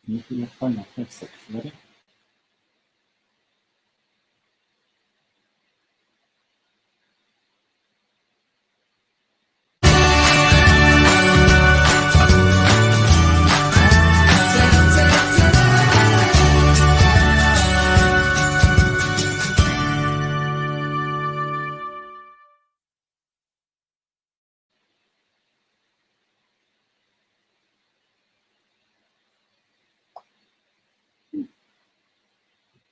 Can you put your phone up? Yes, ready?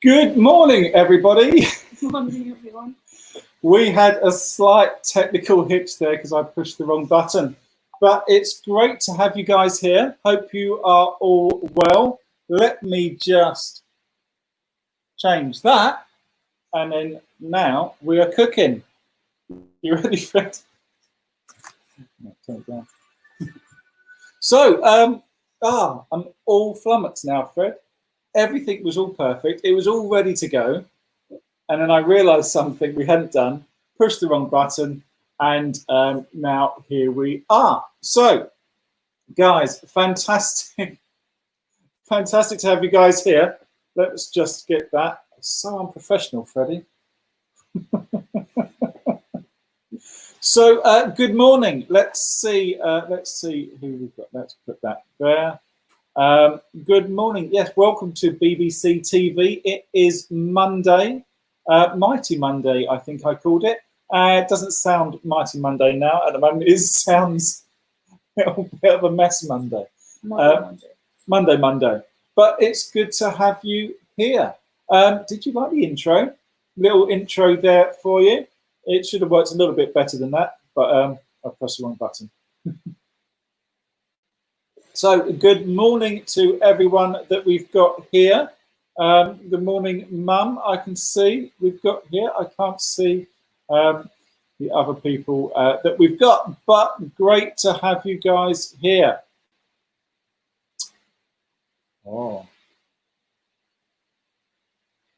Good morning, everybody. Good morning, everyone. We had a slight technical hitch there because I pushed the wrong button. But it's great to have you guys here. Hope you are all well. Let me just change that. And then now we are cooking. You ready, Fred? So, I'm all flummoxed now, Fred. Everything was all perfect. It was all ready to go. And then I realized something we hadn't done, pushed the wrong button, and now here we are. So, guys, fantastic. Fantastic to have you guys here. Let's just get that. So unprofessional, Freddie. So, good morning. Let's see who we've got. Let's put that there. Good morning. Yes, welcome to BBC TV. It is Monday. Mighty Monday, I think I called it. It doesn't sound Mighty Monday now. At the moment, it sounds a little bit of a mess Monday. Monday. But it's good to have you here. Did you like the intro? Little intro there for you. It should have worked a little bit better than that, but I pressed the wrong button. So good morning to everyone that we've got here. Good morning, Mum. I can see we've got here. I can't see the other people that we've got, but great to have you guys here. Oh,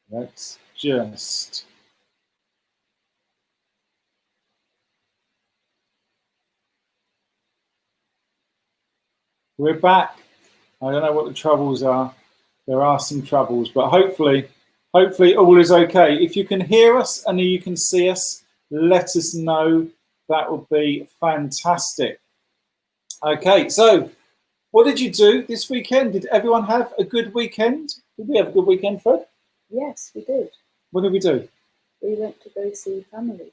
let's just. We're back. I don't know what the troubles are. There are some troubles, but hopefully all is okay. If you can hear us and you can see us, let us know. That would be fantastic. Okay, so what did you do this weekend? Did everyone have a good weekend? Did we have a good weekend, Fred? Yes, we did. What did we do? We went to go see family.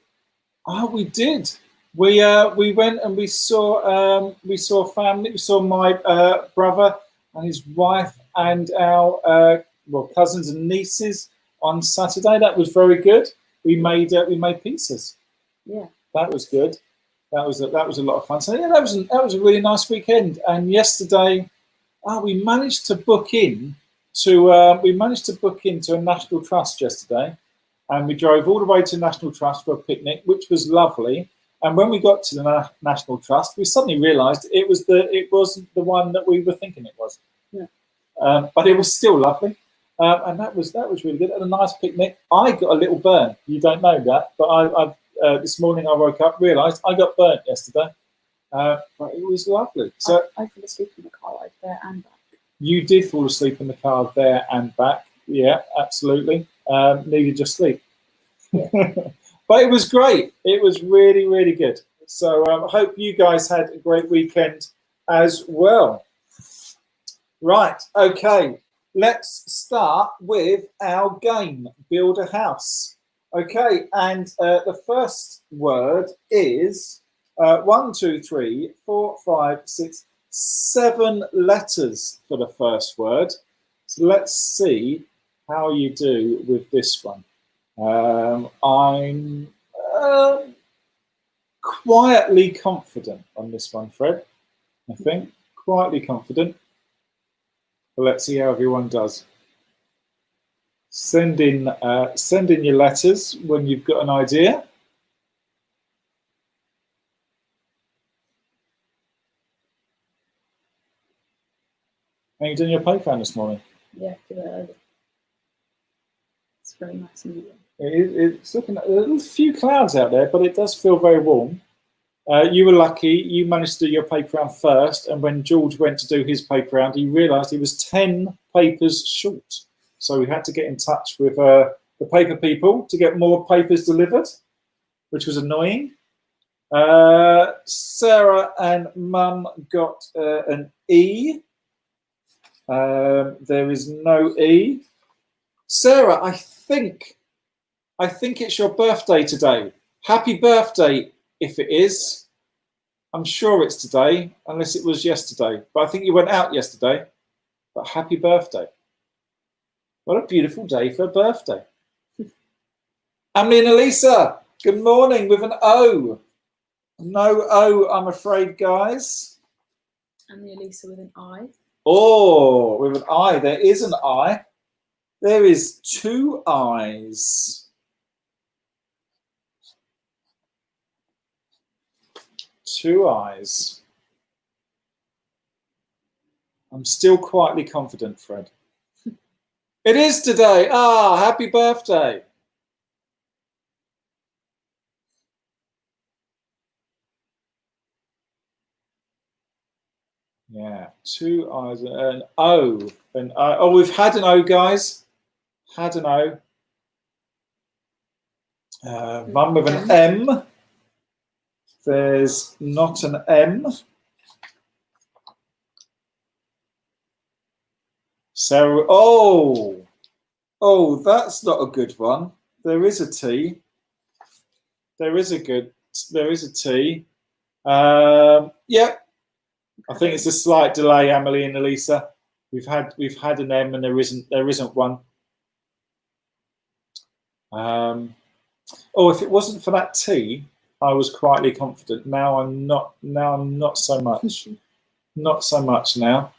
Oh, we did. We went and we saw family. We saw my brother and his wife and our cousins and nieces on Saturday. That was very good. We made pizzas. Yeah, that was good. That was a lot of fun. So yeah, that was a really nice weekend. And yesterday, we managed to book into a National Trust yesterday, and we drove all the way to National Trust for a picnic, which was lovely. And when we got to the National Trust, we suddenly realised it wasn't the one that we were thinking it was. Yeah. But it was still lovely, and that was really good. And a nice picnic. I got a little burn. You don't know that, but I this morning I woke up, realised I got burnt yesterday, but it was lovely. So I fell asleep in the car ride there and back. You did fall asleep in the car there and back. Yeah, absolutely. Needed your sleep. Yeah. But it was great. It was really, really good. So I hope you guys had a great weekend as well. Right, okay. Let's start with our game, Build a House. Okay, and the first word is 1, 2, 3, 4, 5, 6, 7 letters for the first word. So let's see how you do with this one. I'm quietly confident on this one, Fred. I think quietly confident. But let's see how everyone does. Send in your letters when you've got an idea. Are you doing your playground this morning? Yeah, it's very nice and warm. It's looking at a few clouds out there, but it does feel very warm. You were lucky. You managed to do your paper round first, and when George went to do his paper round, he realised he was 10 papers short. So we had to get in touch with the paper people to get more papers delivered, which was annoying. Sarah and Mum got an E. There is no E. Sarah, I think it's your birthday today. Happy birthday, if it is. I'm sure it's today, unless it was yesterday. But I think you went out yesterday. But happy birthday. What a beautiful day for a birthday. Emily and Elisa, good morning with an O. No O, I'm afraid, guys. And the Elisa with an I. Oh, with an I. There is an I. There is 2 I's. 2 I's. I'm still quietly confident, Fred. It is today. Ah, happy birthday. Yeah, 2 I's, an O. An O. Oh, we've had an O, guys. Had an O. Mum with an M. There's not an M. So, oh, that's not a good one. There is a T. There is a T. Yeah, I think it's a slight delay, Emily and Elisa. We've had an M and there isn't one. Oh, if it wasn't for that T, I was quietly confident. Now I'm not so much. Not so much now.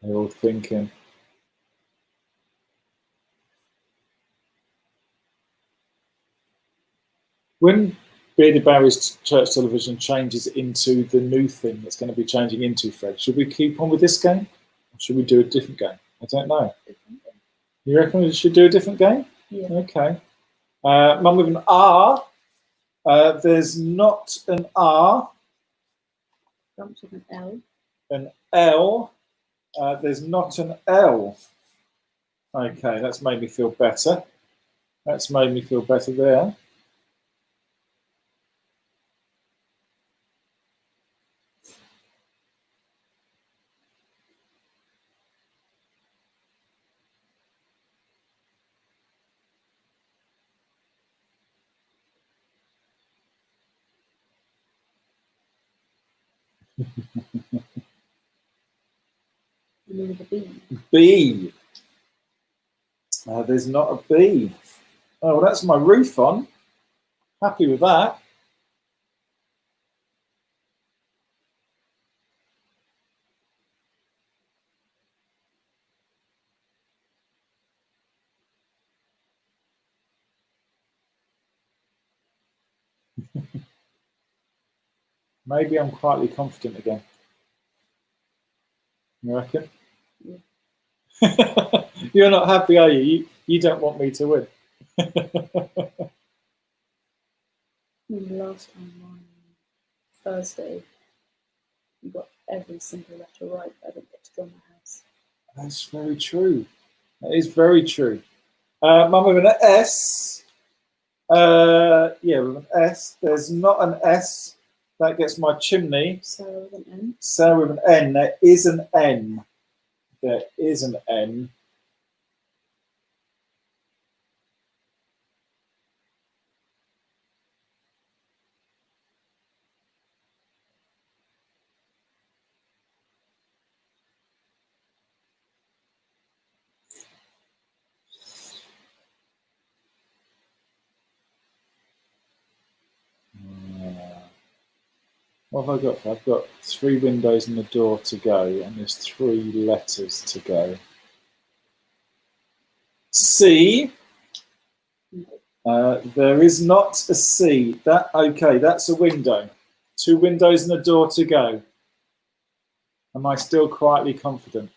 They're all thinking. When Bearded Barry's Church Television changes into the new thing that's going to be changing into, Fred, should we keep on with this game? Or should we do a different game? I don't know. You reckon we should do a different game? Yeah. Okay. Mum with an R. There's not an R. Bumps with an L. An L. There's not an L. Okay, that's made me feel better. That's made me feel better there. With a B. B. There's not a B. Oh, well, that's my roof on. Happy with that. Maybe I'm quietly confident again. You reckon? Yeah. You're not happy, are you? You don't want me to win. Last time on Thursday, you got every single letter right. I didn't get to draw my house. That's very true. That is very true. Mum with an S. Yeah, with an S. There's not an S. That gets my chimney. Sarah with an N. Sarah with an N. There is an N. There is an N. What have I got? I've got 3 windows and a door to go, and there's 3 letters to go. C. No. There is not a C. Okay, that's a window. 2 windows and a door to go. Am I still quietly confident?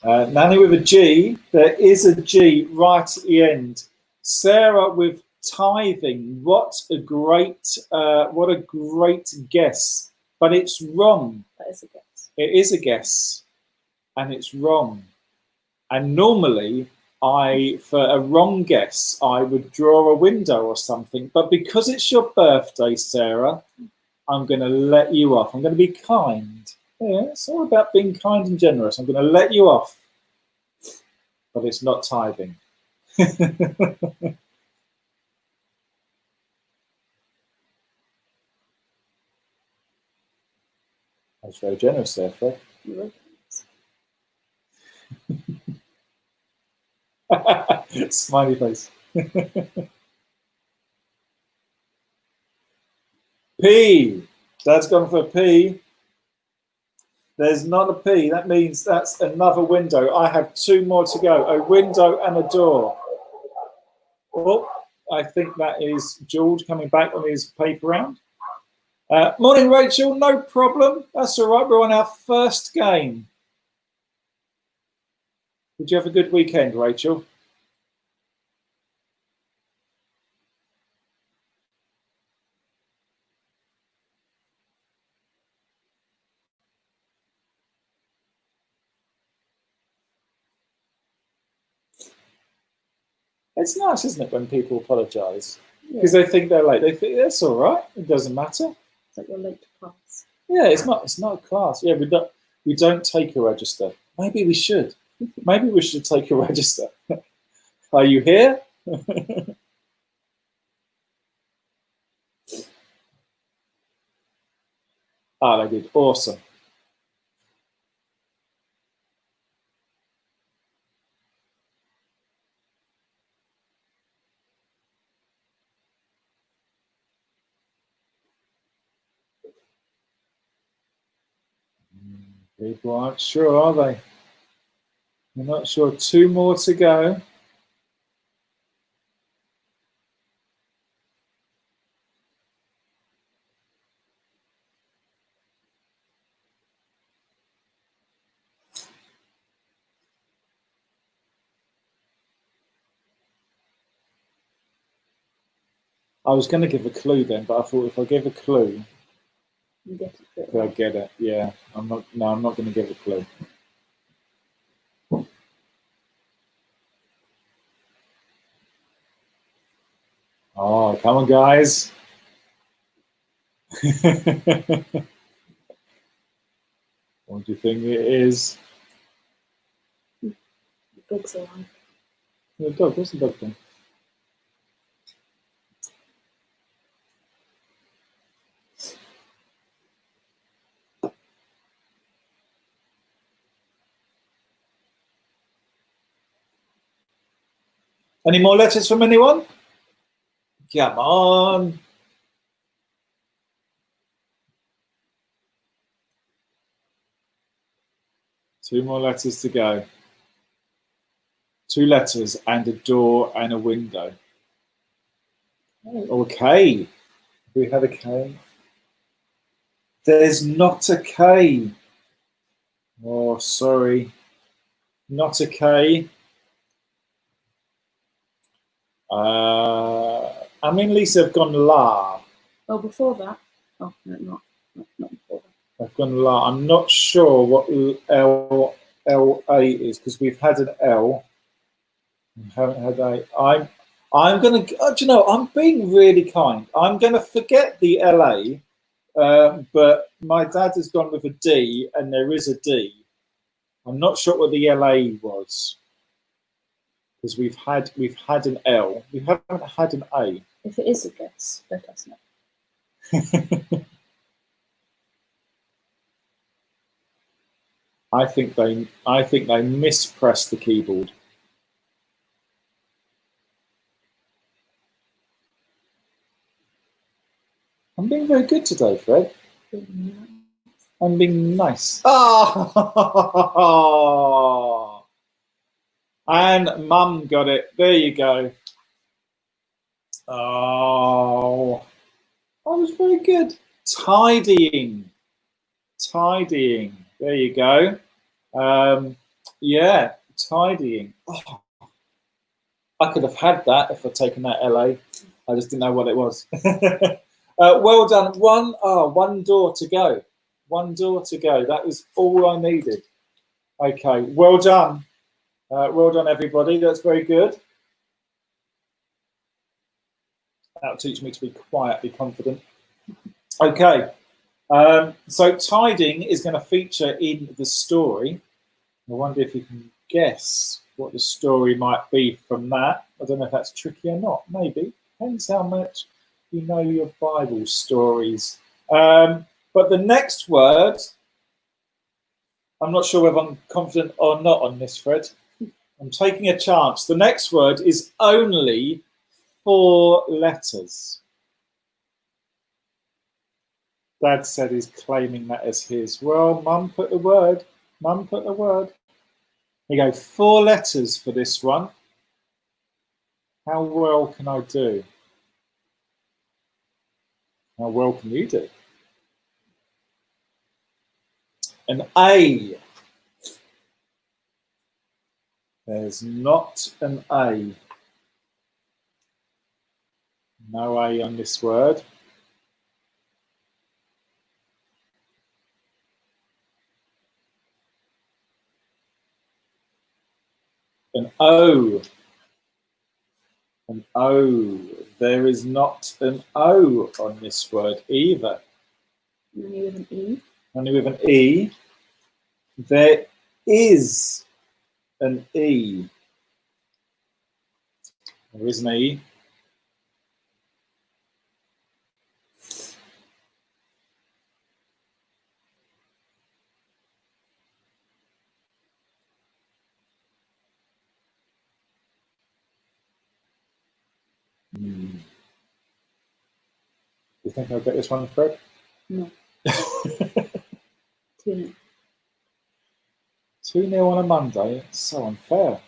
Nanny with a G. There is a G right at the end. Sarah with tithing. What a great guess. But it's wrong. That is a guess. It is a guess, and it's wrong. And normally, for a wrong guess, I would draw a window or something. But because it's your birthday, Sarah, I'm going to let you off. I'm going to be kind. Yeah, it's all about being kind and generous. I'm going to let you off. But it's not tithing. I was very generous there, Fred. You were generous. Smiley face. P. Dad's gone for a P. There's not a P. That means that's another window. I have 2 more to go. A window and a door. Oh, I think that is George coming back on his paper round. Morning, Rachel. No problem. That's all right. We're on our first game. Did you have a good weekend, Rachel? It's nice, isn't it, when people apologise? Because they think they're late. They think that's all right. It doesn't matter. It's like you're late to class. Yeah, it's not a class. Yeah, we don't take a register. Maybe we should. Maybe we should take a register. Are you here? They did. Awesome. People aren't sure, are they? I'm not sure. 2 more to go. I was going to give a clue then, but I thought if I give a clue, I'll get it. Yeah, I'm not going to give a clue. Oh, come on, guys. What do you think it is? The dog's alive. The dog. What's the dog thing? Any more letters from anyone? Come on. Two more letters to go. 2 letters and a door and a window. Okay. We had a K. There's not a K. Oh, sorry. Not a K. I mean, Lisa have gone La. Oh, before that? Oh, no, not before that. I've gone La. I'm not sure what LA is because we've had an L. We haven't had a. I'm going to. Do you know? I'm being really kind. I'm going to forget the LA, but my dad has gone with a D, and there is a D. I'm not sure what the LA was because we've had an L. We haven't had an A. If it is a guess, let us know. I think they mispressed the keyboard. I'm being very good today, Fred. Yeah. I'm being nice. Oh! And Mum got it. There you go. Oh, I was very good. Tidying. Tidying. There you go. Yeah, tidying. Oh, I could have had that if I'd taken that LA. I just didn't know what it was. Well done. One door to go. One door to go. That was all I needed. Okay, well done. Well done, everybody. That's very good. That'll teach me to be quietly confident. Okay, so tidying is going to feature in the story. I wonder if you can guess what the story might be from that. I don't know if that's tricky or not. Maybe. Depends how much you know your Bible stories. But the next word, I'm not sure whether I'm confident or not on this, Fred. I'm taking a chance. The next word is only 4 letters. Dad said he's claiming that as his. Well, Mum put the word. Mum put the word. There you go. 4 letters for this one. How well can I do? How well can you do? An A. There's not an A. No A on this word. An O. An O. There is not an O on this word either. Only with an E. Only with an E. There is an E. There is an E. You think I'll get this one, Fred? No. 2-0. 2-0 on a Monday. It's so unfair.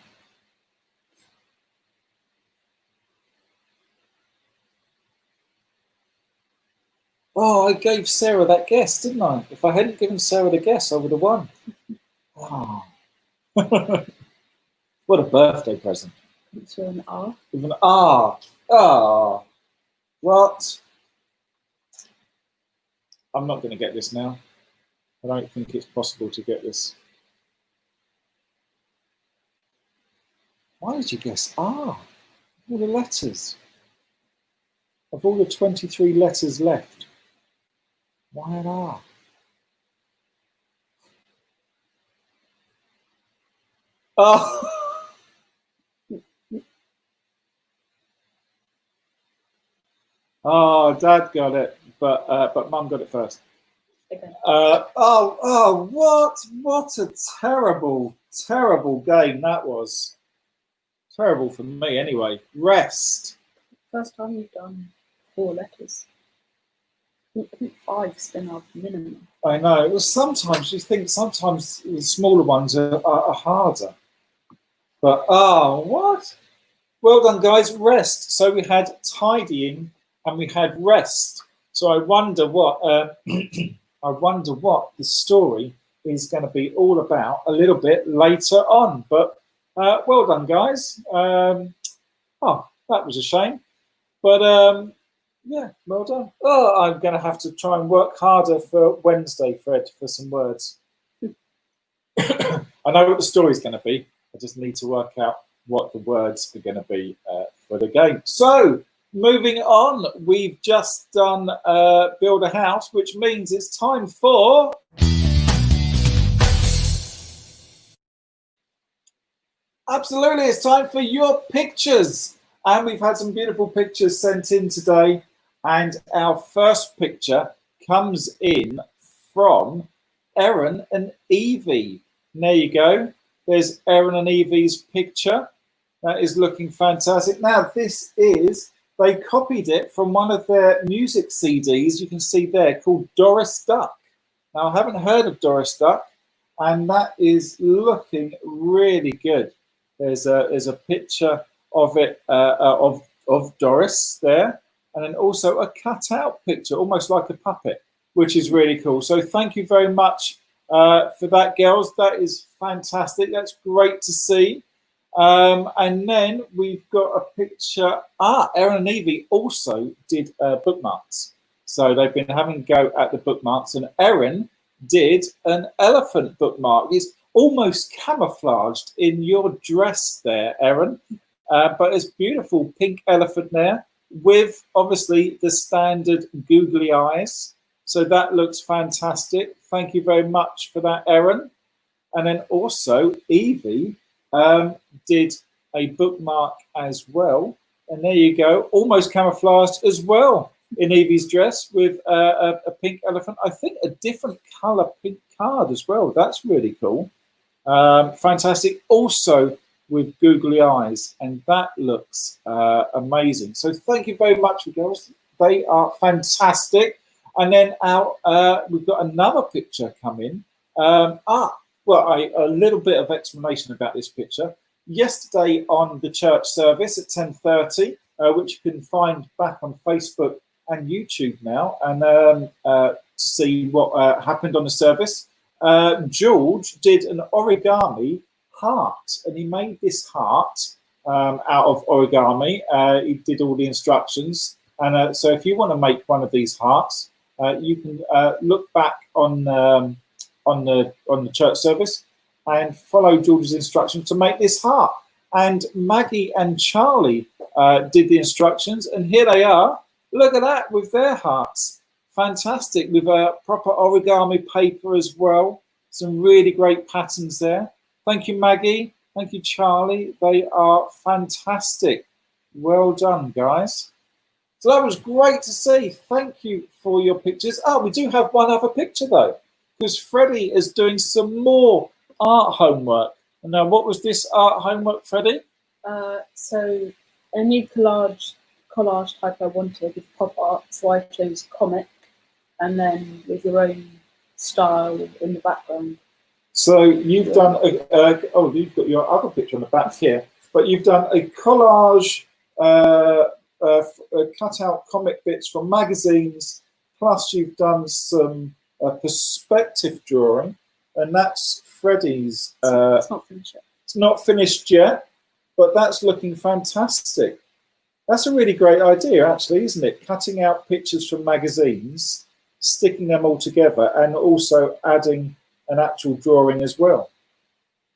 Oh, I gave Sarah that guess, didn't I? If I hadn't given Sarah the guess, I would have won. Oh. What a birthday present. It's with an R. With an R. Ah. What? I'm not going to get this now. I don't think it's possible to get this. Why did you guess R? All the letters. Of all the 23 letters left, why an R? Oh. Oh, Dad got it, but Mum got it first. Okay. What a terrible game that was. Terrible for me anyway. Rest. First time you've done 4 letters. I think 5's been our minimum. I know. Well, sometimes you think sometimes the smaller ones are harder. But what? Well done, guys. Rest. So we had tidying and we had rest. So I wonder what I wonder what the story is going to be all about a little bit later on. But well done, guys. That was a shame. But yeah, well done. Oh, I'm going to have to try and work harder for Wednesday, Fred, for some words. I know what the story's going to be. I just need to work out what the words are going to be for the game. So, moving on, we've just done Build a House, which means it's time for... Absolutely, it's time for your pictures. And we've had some beautiful pictures sent in today. And our first picture comes in from Erin and Evie. And there you go. There's Erin and Evie's picture. That is looking fantastic. Now, this is they copied it from one of their music CDs, you can see there, called Doris Duck. Now, I haven't heard of Doris Duck, and that is looking really good. There's a picture of it, of Doris there, and then also a cut-out picture, almost like a puppet, which is really cool. So thank you very much for that, girls. That is fantastic. That's great to see. And then we've got a picture. Erin and Evie also did bookmarks. So they've been having a go at the bookmarks, and Erin did an elephant bookmark. It's almost camouflaged in your dress there, Erin. But it's beautiful pink elephant there with obviously the standard googly eyes. So that looks fantastic. Thank you very much for that, Erin. And then also Evie did a bookmark as well. And there you go, almost camouflaged as well in Evie's dress with a pink elephant. I think a different color pink card as well. That's really cool. Fantastic. Also with googly eyes, and that looks amazing. So thank you very much, girls. They are fantastic. And then we've got another picture coming. A little bit of explanation about this picture. Yesterday on the church service at 10:30, which you can find back on Facebook and YouTube now, and to see what happened on the service, George did an origami heart, and he made this heart out of origami. He did all the instructions, and so if you want to make one of these hearts, you can look back on the church service and follow George's instructions to make this heart. And Maggie and Charlie did the instructions, and here they are. Look at that with their hearts. Fantastic, with a proper origami paper as well. Some really great patterns there. Thank you, Maggie. Thank you, Charlie. They are fantastic. Well done, guys. So that was great to see. Thank you for your pictures. We do have one other picture though, because Freddie is doing some more art homework. And now, what was this art homework, Freddie? So a new collage type I wanted with pop art, so I chose comic, and then with your own style in the background. So you've done you've got your other picture on the back here, but you've done a collage, cut out comic bits from magazines, plus you've done some perspective drawing, and that's Freddie's. It's not finished yet. It's not finished yet, but that's looking fantastic. That's a really great idea, actually, isn't it? Cutting out pictures from magazines, sticking them all together, and also adding an actual drawing as well.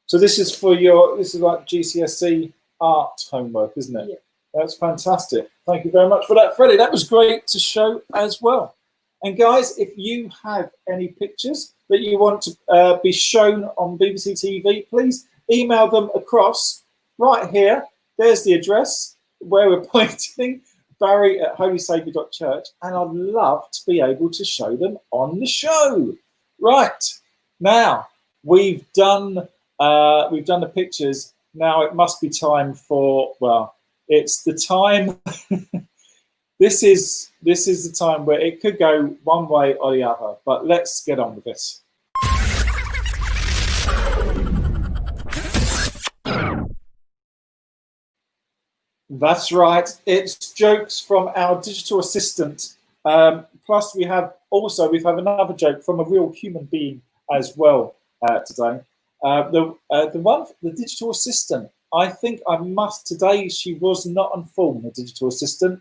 So this is for this is like GCSE art homework, isn't it? Yeah. That's fantastic. Thank you very much for that, Freddie. That was great to show as well. And guys, if you have any pictures that you want to be shown on BBC TV, please email them across right here. There's the address where we're pointing, barry@holysaviour.church, and I'd love to be able to show them on the show. Right, now we've done the pictures. Now it must be time for, well, it's the time. This is the time where it could go one way or the other, but let's get on with this. That's right. It's jokes from our digital assistant. Plus, we've have another joke from a real human being as well today. The digital assistant. I think today she was not on form, the digital assistant.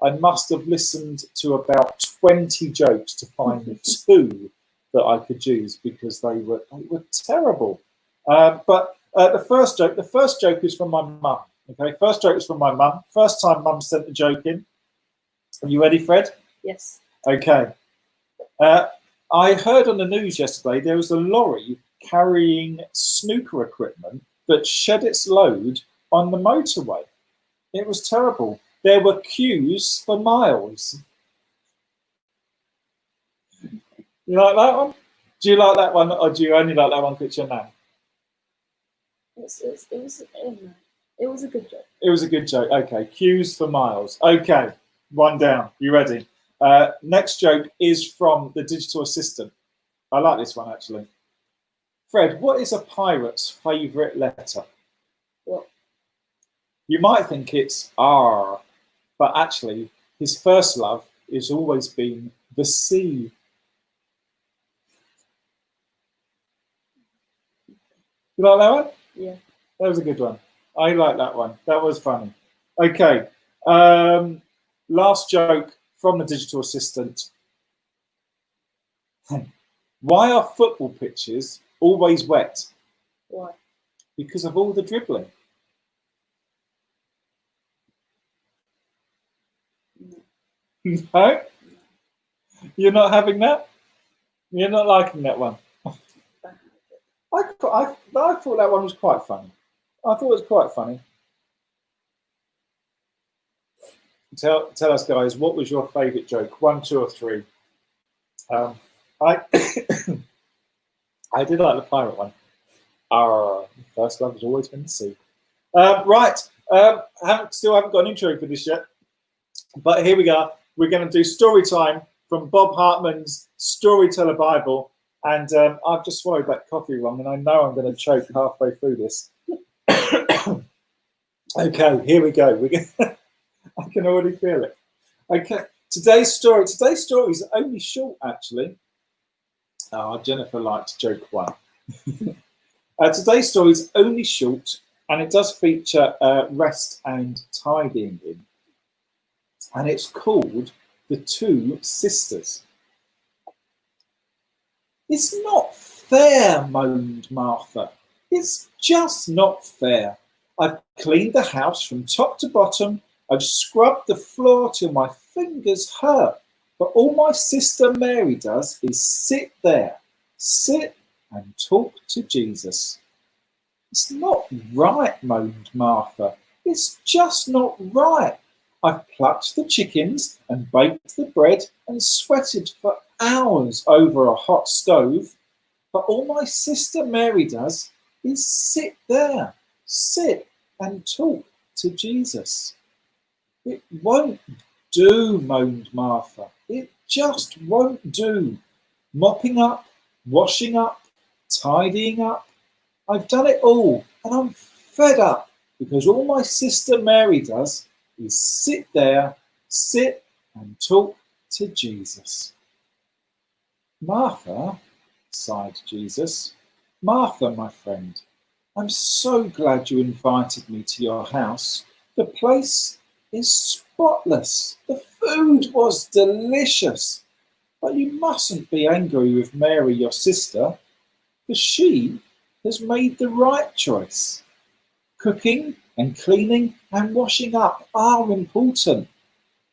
I must have listened to about 20 jokes to find the two that I could use, because they were terrible. But the first joke is from my mum. Okay, first joke is from my mum. First time mum sent the joke in. Are you ready, Fred? Yes. Okay. I heard on the news yesterday there was a lorry carrying snooker equipment that shed its load on the motorway. It was terrible. There were queues for miles. You like that one? Do you like that one, or do you only like that one picture now? It was in there. It was a good joke. It was a good joke. Okay, Q's for Miles. Okay, one down. You ready? Next joke is from the digital assistant. I like this one, actually. Fred, what is a pirate's favourite letter? What? You might think it's R, but actually, his first love has always been the C. You like that one? Yeah. That was a good one. I like that one. That was funny. Okay. Last joke from the digital assistant. Why are football pitches always wet? Why? Because of all the dribbling. No. No? You're not having that? You're not liking that one? I thought that one was quite funny. I thought it was quite funny. Tell us, guys, what was your favourite joke? 1, 2, or 3? I I did like the pirate one. First love has always been the sea. Right. Still haven't got an intro for this yet. But here we go. We're going to do story time from Bob Hartman's Storyteller Bible. And I've just swallowed that coffee wrong, and I know I'm going to choke halfway through this. Okay, here we go. I can already feel it. Okay, today's story is only short, actually. Oh, Jennifer liked joke 1. Today's story is only short, and it does feature rest and tidying in. And it's called The Two Sisters. It's not fair, moaned Martha. It's just not fair. I've cleaned the house from top to bottom. I've scrubbed the floor till my fingers hurt. But all my sister Mary does is sit there, sit and talk to Jesus. It's not right, moaned Martha. It's just not right. I've plucked the chickens and baked the bread and sweated for hours over a hot stove. But all my sister Mary does is sit there, sit and talk to Jesus. It won't do, moaned Martha. It just won't do. Mopping up, washing up, tidying up. I've done it all and I'm fed up because all my sister Mary does is sit there, sit and talk to Jesus. Martha, sighed Jesus. Martha, my friend, I'm so glad you invited me to your house. The place is spotless. The food was delicious. But you mustn't be angry with Mary, your sister, for she has made the right choice. Cooking and cleaning and washing up are important,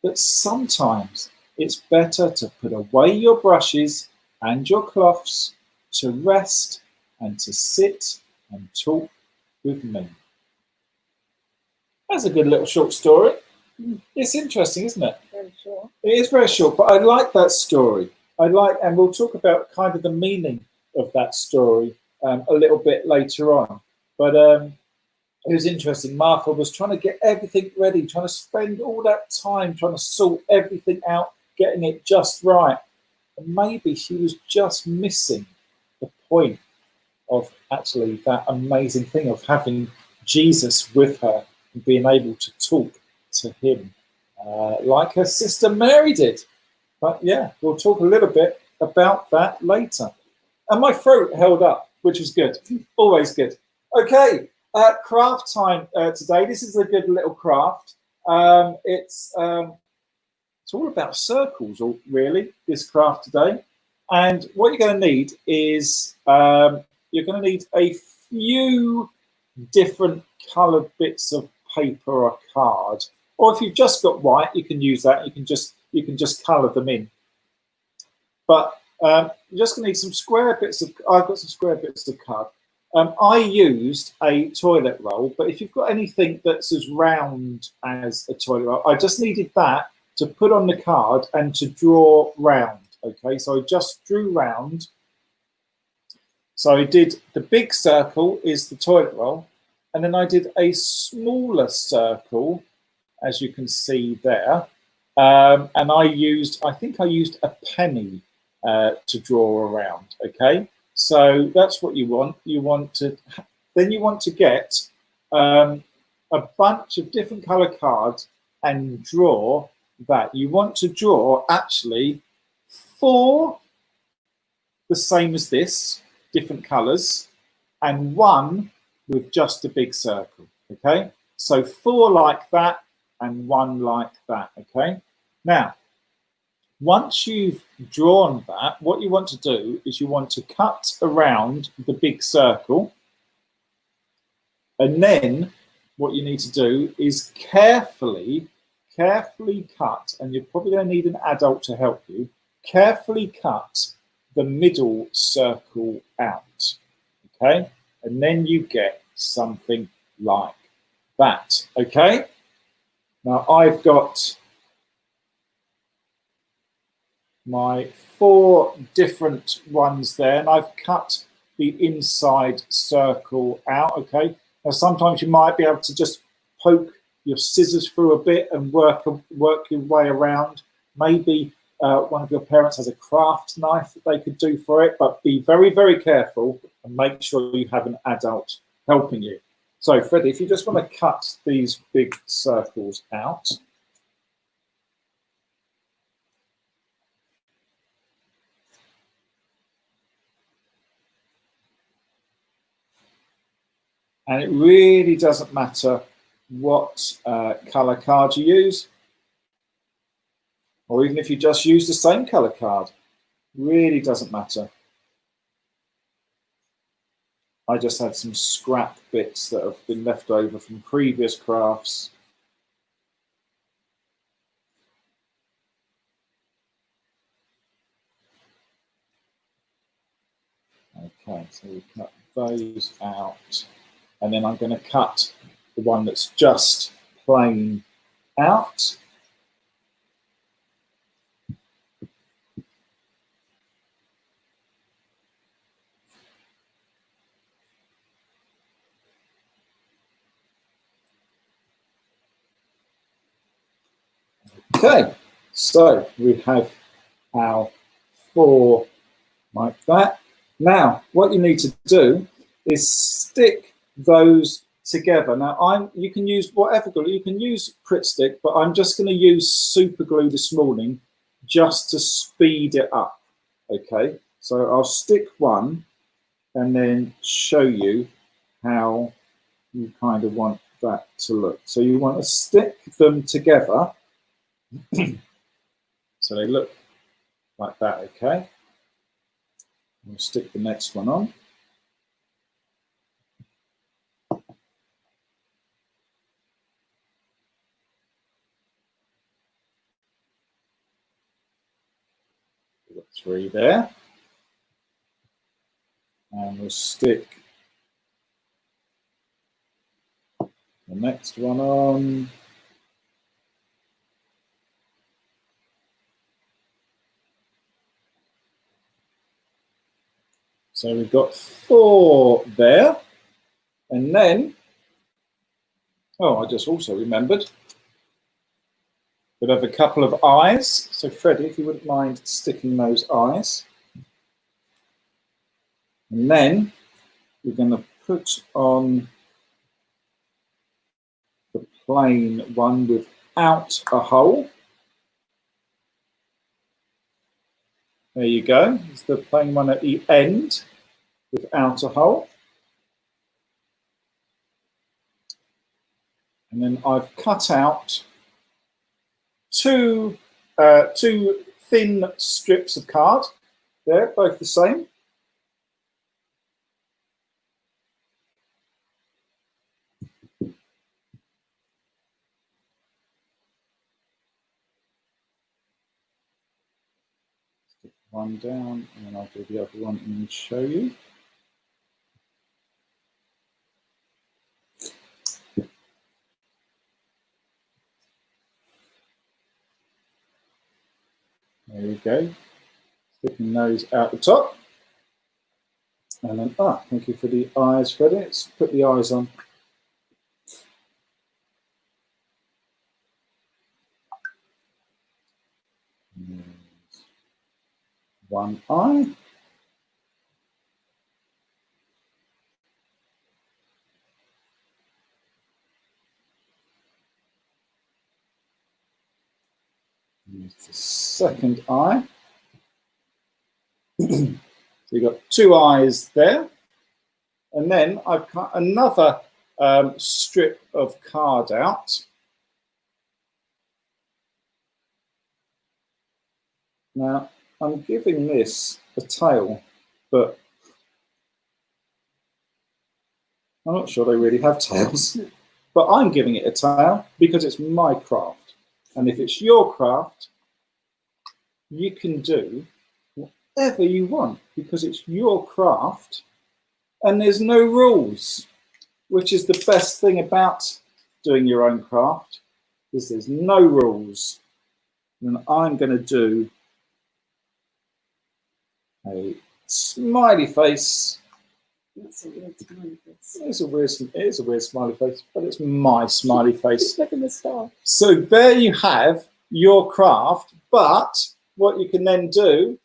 but sometimes it's better to put away your brushes and your cloths, to rest and to sit and talk with me. That's a good little short story. It's interesting, isn't it? Very short. It is very short, but I like that story. And we'll talk about kind of the meaning of that story a little bit later on. But it was interesting. Martha was trying to get everything ready, trying to spend all that time trying to sort everything out, getting it just right. And maybe she was just missing the point of actually that amazing thing of having Jesus with her and being able to talk to him like her sister Mary did. But yeah, we'll talk a little bit about that later. And my throat held up, which was good. Always good. Okay, craft time today. This is a good little craft. It's all about circles, really, this craft today. And what you're going to need is you're going to need a few different coloured bits of paper or card. Or if you've just got white, you can use that. You can just colour them in. But you're just going to need some square bits of. I've got some square bits of card. I used a toilet roll, but if you've got anything that's as round as a toilet roll, I just needed that to put on the card and to draw round. Okay, so I just drew round. So I did the big circle is the toilet roll, and then I did a smaller circle, as you can see there, and I think I used a penny to draw around. Okay, so that's what you want. Then you want to get a bunch of different color cards and draw that. You want to draw actually 4 the same as this, different colors, and 1 with just a big circle. Okay, so 4 like that and 1 like that. Okay, now once you've drawn that, what you want to do is you want to cut around the big circle, and then what you need to do is carefully cut, and you're probably going to need an adult to help you, carefully cut the middle circle out. Okay, and then you get something like that. Okay, now I've got my 4 different ones there, and I've cut the inside circle out. Okay, now sometimes you might be able to just poke your scissors through a bit and work your way around. Maybe one of your parents has a craft knife that they could do for it, but be very, very careful and make sure you have an adult helping you. So Freddie, if you just want to cut these big circles out. And it really doesn't matter what color card you use, or even if you just use the same color card, really doesn't matter. I just had some scrap bits that have been left over from previous crafts. Okay, so we cut those out. And then I'm going to cut the one that's just plain out. Okay, so we have our 4 like that. Now, what you need to do is stick those together. Now, you can use whatever glue. You can use Pritt Stick, but I'm just going to use super glue this morning just to speed it up. Okay, so I'll stick one and then show you how you kind of want that to look. So you want to stick them together so they look like that. Okay, we'll stick the next one on. We've got 3 there, and we'll stick the next one on. So we've got 4 there, and then, oh, I just also remembered, we'll have a couple of eyes. So Freddie, if you wouldn't mind sticking those eyes. And then we're going to put on the plain one without a hole. There you go. It's the plain one at the end without a hole. And then I've cut out two thin strips of card. They're both the same. Stick one down, and then I'll do the other one and show you. There you go. Sticking those out the top. And then, thank you for the eyes, Freddie. Let's put the eyes on. And one eye. Here's the second eye. So you've got two eyes there. And then I've cut another strip of card out. Now, I'm giving this a tail, but I'm not sure they really have tails. But I'm giving it a tail because it's my craft. And if it's your craft, you can do whatever you want because it's your craft and there's no rules, which is the best thing about doing your own craft, is there's no rules. And I'm going to do a smiley face. That's a weird smiley face. It is a weird smiley face, but it's my smiley face. Look at the star. So there you have your craft, but what you can then do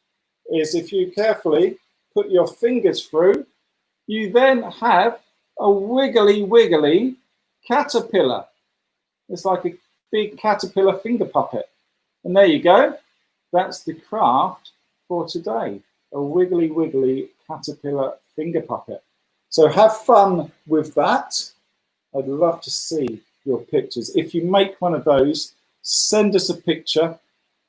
is if you carefully put your fingers through, you then have a wiggly caterpillar. It's like a big caterpillar finger puppet. And there you go. That's the craft for today. A wiggly caterpillar finger puppet. So have fun with that. I'd love to see your pictures. If you make one of those, send us a picture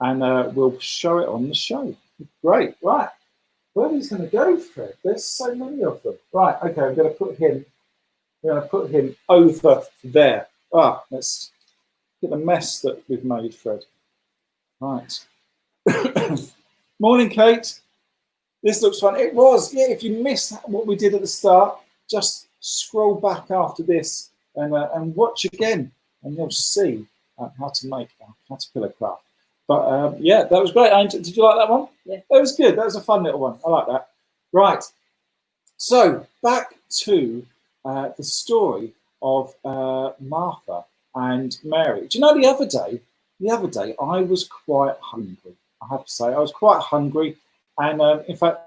and we'll show it on the show. Great, right. Where are these going to go, Fred? There's so many of them. Right, okay, I'm going to put him over there. Let's get the mess that we've made, Fred. Right. Morning, Kate. This looks fun. It was, yeah, if you missed what we did at the start, just scroll back after this and watch again, and you'll see how to make our caterpillar craft. But yeah, that was great. Did you like that one? Yeah. That was good. That was a fun little one. I like that. Right. So back to the story of Martha and Mary. Do you know the other day I was quite hungry. I have to say, I was quite hungry. And in fact,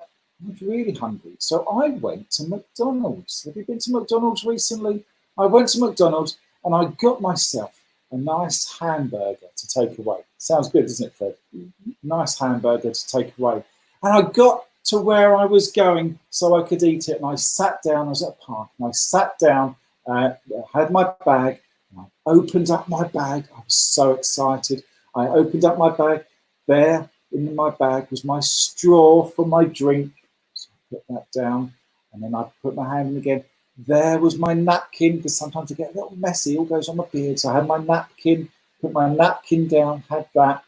I was really hungry. So I went to McDonald's. Have you been to McDonald's recently? I went to McDonald's and I got myself a nice hamburger to take away. Sounds good, doesn't it, Fred? Mm-hmm. Nice hamburger to take away. And I got to where I was going so I could eat it. And I sat down, I was at a park, and I sat down, I had my bag, and I opened up my bag. I was so excited. I opened up my bag. There in my bag was my straw for my drink. So I put that down, and then I put my hand in again. There was my napkin, because sometimes I get a little messy, it all goes on my beard. So I had my napkin, put my napkin down, had that,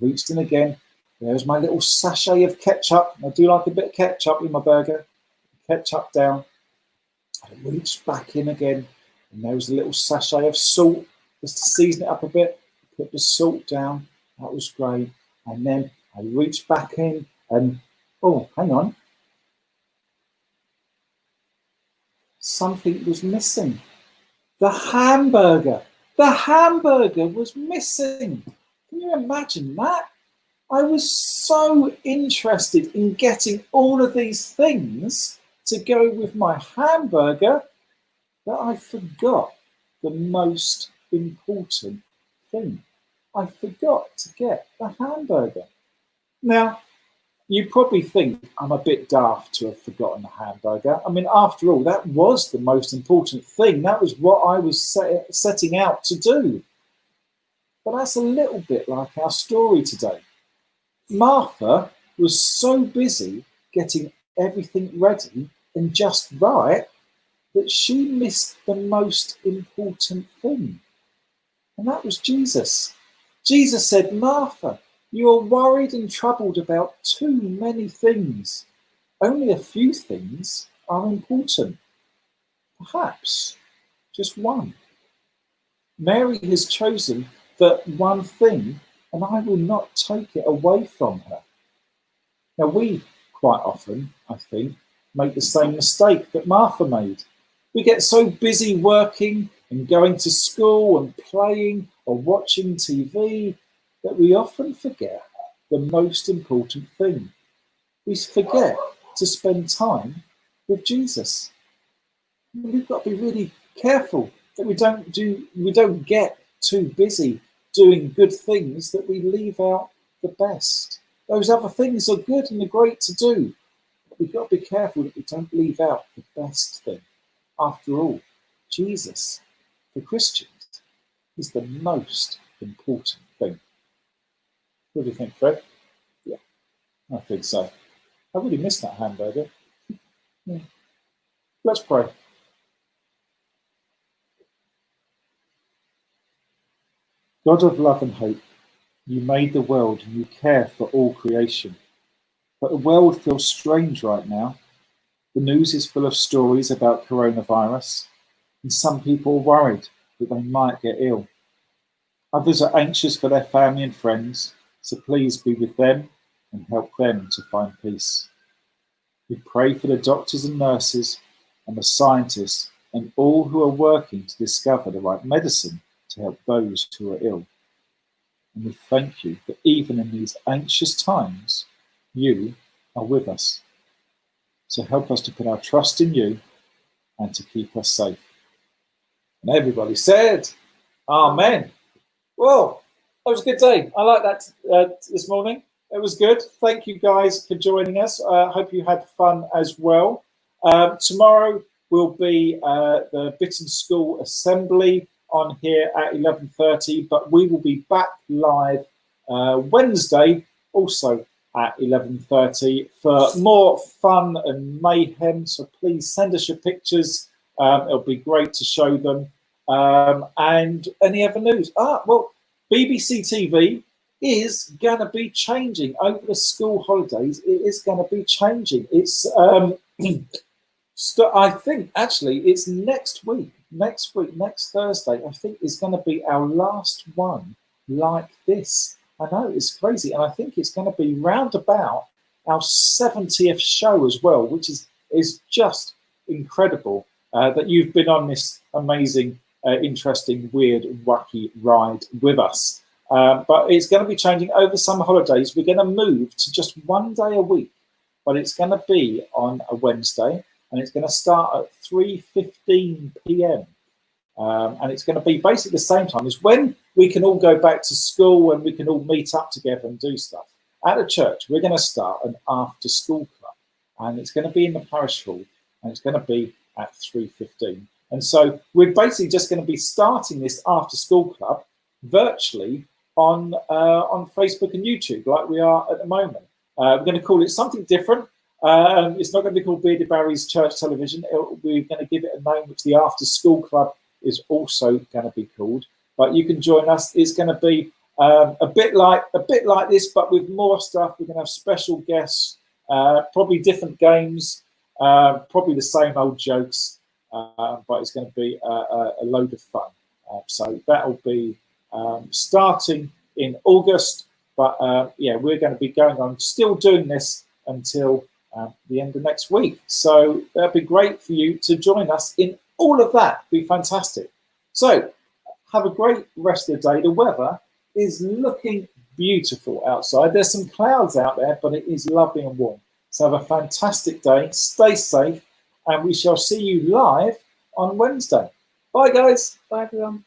reached in again. There's my little sachet of ketchup. I do like a bit of ketchup in my burger. Ketchup down. I reached back in again, and there was a little sachet of salt, just to season it up a bit. Put the salt down. That was great. And then I reached back in, and oh, hang on. Something was missing. The hamburger. The hamburger was missing. Can you imagine that? I was so interested in getting all of these things to go with my hamburger that I forgot the most important thing. I forgot to get the hamburger. Now, you probably think I'm a bit daft to have forgotten the hamburger. I mean, after all, that was the most important thing. That was what I was setting out to do. But that's a little bit like our story today. Martha was so busy getting everything ready and just right that she missed the most important thing. And that was Jesus. Jesus said, Martha, you are worried and troubled about too many things. Only a few things are important. Perhaps just one. Mary has chosen that one thing, and I will not take it away from her. Now, we quite often, I think, make the same mistake that Martha made. We get so busy working and going to school and playing or watching TV that we often forget the most important thing. We forget to spend time with Jesus. We've got to be really careful that we don't get too busy doing good things that we leave out the best. Those other things are good and they're great to do, but we've got to be careful that we don't leave out the best thing. After all, Jesus, for Christians, is the most important thing. What do you think, Fred? Yeah, I think so. I really missed that hamburger. Yeah. Let's pray. God of love and hope, you made the world and you care for all creation. But the world feels strange right now. The news is full of stories about coronavirus, and some people are worried that they might get ill. Others are anxious for their family and friends, so please be with them and help them to find peace. We pray for the doctors and nurses and the scientists and all who are working to discover the right medicine to help those who are ill. And we thank you that even in these anxious times, you are with us. So help us to put our trust in you and to keep us safe. And everybody said, Amen. Well, that was a good day. I like that this morning. It was good. Thank you guys for joining us. I hope you had fun as well. Tomorrow will be the Bitton School Assembly on here at 11:30, but we will be back live Wednesday, also at 11:30, for more fun and mayhem. So please send us your pictures. It'll be great to show them. And any other news? Well, BBC TV is going to be changing over the school holidays. It is going to be changing. It's I think actually it's next week, next Thursday, I think is going to be our last one like this. I know, it's crazy. And I think it's going to be round about our 70th show as well, which is just incredible that you've been on this amazing, interesting, weird, wacky ride with us. But it's going to be changing over summer holidays. We're going to move to just one day a week, but it's going to be on a Wednesday. And it's going to start at 3:15 p.m. And it's going to be basically the same time as when we can all go back to school and we can all meet up together and do stuff. At a church, we're going to start an after-school club. And it's going to be in the parish hall. And it's going to be at 3:15. And so we're basically just going to be starting this after-school club virtually on Facebook and YouTube, like we are at the moment. We're going to call it something different. It's not going to be called Bearded Barry's Church Television. We're going to give it a name which the After School Club is also going to be called. But you can join us. It's going to be a bit like this, but with more stuff. We're going to have special guests, probably different games, probably the same old jokes, but it's going to be a load of fun. So that'll be starting in August. But yeah, we're going to be going on, still doing this until the end of next week. So that'd be great for you to join us in all of that. It'd be fantastic. So have a great rest of the day. The weather is looking beautiful outside. There's some clouds out there, but it is lovely and warm. So have a fantastic day. Stay safe, and we shall see you live on Wednesday. Bye, guys. Bye, everyone.